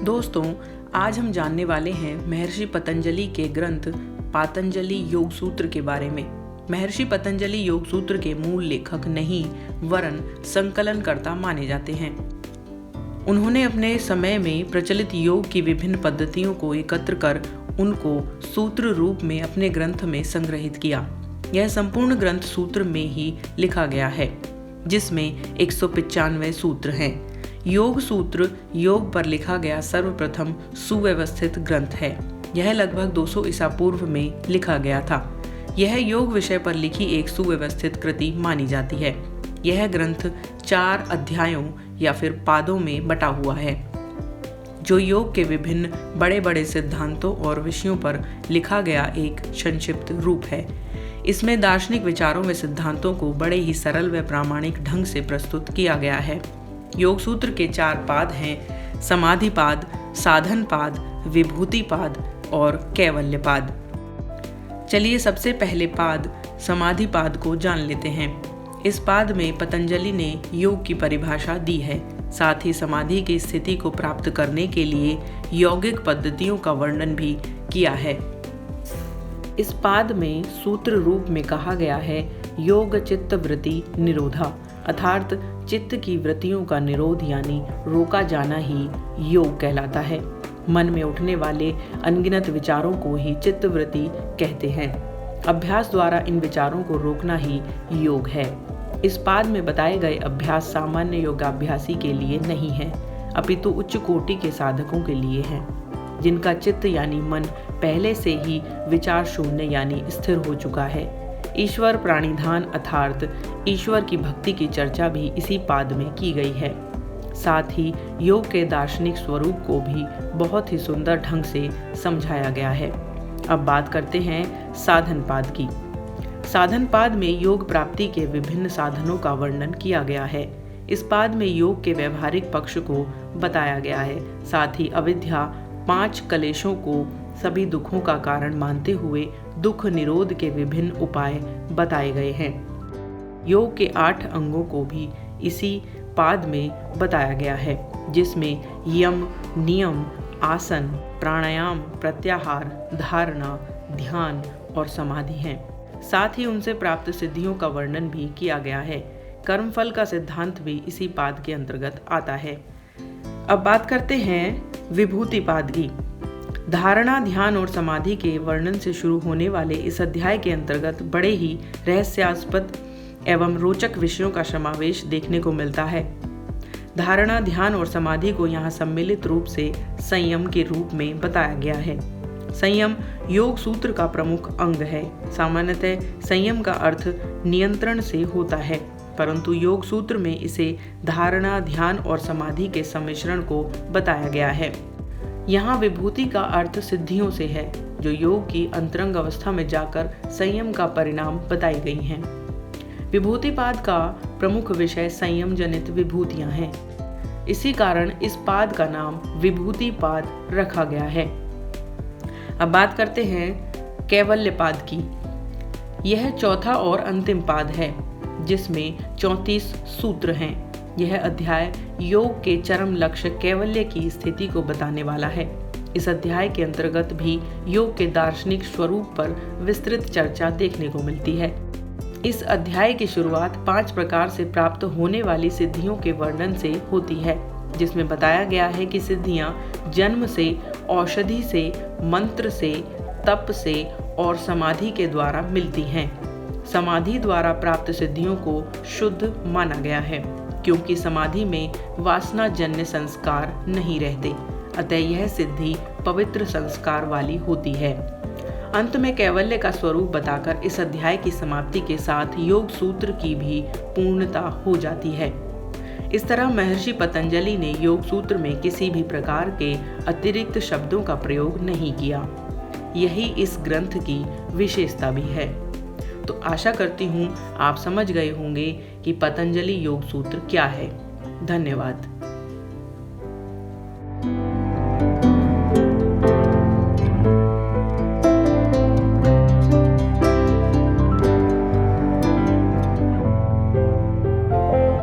दोस्तों, आज हम जानने वाले हैं महर्षि पतंजलि के ग्रंथ पातंजलि योग सूत्र के बारे में। महर्षि पतंजलि योग सूत्र के मूल लेखक नहीं वरन संकलनकर्ता माने जाते हैं। उन्होंने अपने समय में प्रचलित योग की विभिन्न पद्धतियों को एकत्र कर उनको सूत्र रूप में अपने ग्रंथ में संग्रहित किया। यह संपूर्ण ग्रंथ सूत्र में ही लिखा गया है, जिसमें 195 सूत्र हैं। योग सूत्र योग पर लिखा गया सर्वप्रथम सुव्यवस्थित ग्रंथ है। यह लगभग 200 ईसा पूर्व में लिखा गया था। यह योग विषय पर लिखी एक सुव्यवस्थित कृति मानी जाती है। यह ग्रंथ 4 अध्यायों या फिर पादों में बटा हुआ है, जो योग के विभिन्न बड़े बड़े सिद्धांतों और विषयों पर लिखा गया एक संक्षिप्त रूप है। इसमें दार्शनिक विचारों व सिद्धांतों को बड़े ही सरल व प्रामाणिक ढंग से प्रस्तुत किया गया है। योग सूत्र के 4 पाद हैं: समाधिपाद, साधनपाद, विभूतिपाद और कैवल्यपाद। चलिए सबसे पहले पाद समाधिपाद को जान लेते हैं। इस पाद में पतंजलि ने योग की परिभाषा दी है, साथ ही समाधि की स्थिति को प्राप्त करने के लिए यौगिक पद्धतियों का वर्णन भी किया है। इस पाद में सूत्र रूप में कहा गया है योग चित्त वृत्ति निरोधा, अर्थात चित्त की वृत्तियों का निरोध यानी रोका जाना ही योग कहलाता है। मन में उठने वाले अनगिनत विचारों को ही चित्त वृत्ति कहते हैं। अभ्यास द्वारा इन विचारों को रोकना ही योग है। इस पाद में बताए गए अभ्यास सामान्य योगाभ्यासी के लिए नहीं है, अपितु उच्च कोटि के साधकों के लिए हैं, जिनका चित्त यानी मन पहले से ही विचार शून्य यानी स्थिर हो चुका है। ईश्वर प्राणिधान अर्थात ईश्वर की भक्ति की चर्चा भी इसी पाद में की गई है। साथ ही योग के दार्शनिक स्वरूप को भी बहुत ही सुंदर ढंग से समझाया गया है। अब बात करते हैं साधन पाद की। साधन पाद में योग प्राप्ति के विभिन्न साधनों का वर्णन किया गया है। इस पाद में योग के व्यवहारिक पक्ष को बताया गया है। साथ ही अविद्या 5 कलेशों को सभी दुखों का कारण मानते हुए दुख निरोध के विभिन्न उपाय बताए गए हैं। योग के 8 अंगों को भी इसी पाद में बताया गया है, जिसमें यम, नियम, आसन, प्राणायाम, प्रत्याहार, धारणा, ध्यान और समाधि हैं। साथ ही उनसे प्राप्त सिद्धियों का वर्णन भी किया गया है। कर्मफल का सिद्धांत भी इसी पाद के अंतर्गत आता है। अब बात करते हैं विभूति पाद की। धारणा, ध्यान और समाधि के वर्णन से शुरू होने वाले इस अध्याय के अंतर्गत बड़े ही रहस्यास्पद एवं रोचक विषयों का समावेश देखने को मिलता है। धारणा, ध्यान और समाधि को यहाँ सम्मिलित रूप से संयम के रूप में बताया गया है। संयम योग सूत्र का प्रमुख अंग है। सामान्यतः संयम का अर्थ नियंत्रण से होता है, परंतु योग सूत्र में इसे धारणा, ध्यान और समाधि के सम्मिश्रण को बताया गया है। यहाँ विभूति का अर्थ सिद्धियों से है, जो योग की अंतरंग अवस्था में जाकर संयम का परिणाम बताई गई हैं। विभूतिपाद का प्रमुख विषय संयम जनित विभूतियां हैं। इसी कारण इस पाद का नाम विभूतिपाद रखा गया है। अब बात करते हैं कैवल्यपाद की। यह चौथा और अंतिम पाद है, जिसमें 34 सूत्र हैं। यह अध्याय योग के चरम लक्ष्य कैवल्य की स्थिति को बताने वाला है। इस अध्याय के अंतर्गत भी योग के दार्शनिक स्वरूप पर विस्तृत चर्चा देखने को मिलती है। इस अध्याय की शुरुआत 5 प्रकार से प्राप्त होने वाली सिद्धियों के वर्णन से होती है, जिसमें बताया गया है कि सिद्धियां जन्म से, औषधि से, मंत्र से, तप से और समाधि के द्वारा मिलती हैं। समाधि द्वारा प्राप्त सिद्धियों को शुद्ध माना गया है, क्योंकि समाधि में वासना जन्य संस्कार नहीं रहते, अतः यह सिद्धि पवित्र संस्कार वाली होती है। अंत में कैवल्य का स्वरूप बताकर इस अध्याय की समाप्ति के साथ योग सूत्र की भी पूर्णता हो जाती है। इस तरह महर्षि पतंजलि ने योग सूत्र में किसी भी प्रकार के अतिरिक्त शब्दों का प्रयोग नहीं किया। यही इस ग्रंथ की विशेषता भी है। तो आशा करती हूँ आप समझ गए होंगे कि पतंजलि योग सूत्र क्या है। धन्यवाद।